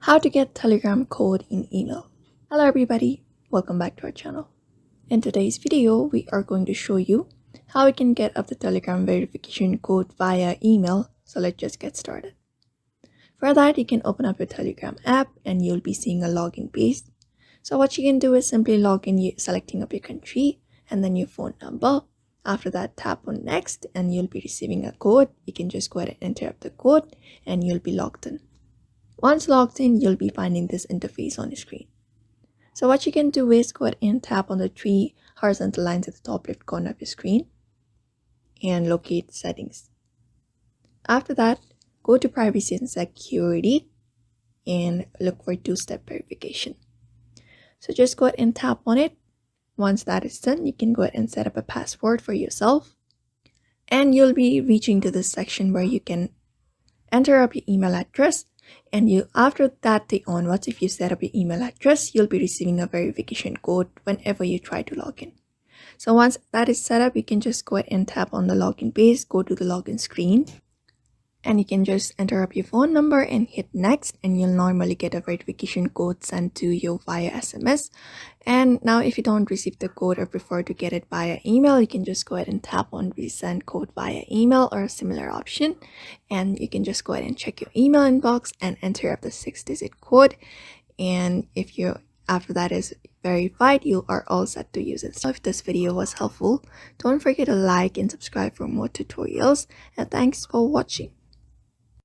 How to get Telegram code in email. Hello everybody, welcome back to our channel. In today's video, we are going to show you how we can get up the Telegram verification code via email. So let's just get started. For that, you can open up your Telegram app and you'll be seeing a login page. So what you can do is simply log in selecting up your country and then your phone number. After that, tap on next and you'll be receiving a code. You can just go ahead and enter up the code and you'll be logged in. Once logged in, you'll be finding this interface on your screen. So what you can do is go ahead and tap on the three horizontal lines at the top left corner of your screen and locate settings. After that, go to privacy and security and look for two-step verification. So just go ahead and tap on it. Once that is done, you can go ahead and set up a password for yourself. And you'll be reaching to this section where you can enter up your email address. And after that day onwards, if you set up your email address, you'll be receiving a verification code whenever you try to log in. So once that is set up, you can just go ahead and tap on the login page, go to the login screen, and you can just enter up your phone number and hit next, and you'll normally get a verification code sent to you via SMS. And now if you don't receive the code or prefer to get it via email, you can just go ahead and tap on resend code via email or a similar option, and you can just go ahead and check your email inbox and enter up the 6-digit code. And if you after that is verified, you are all set to use it. So if this video was helpful, don't forget to like and subscribe for more tutorials, and thanks for watching.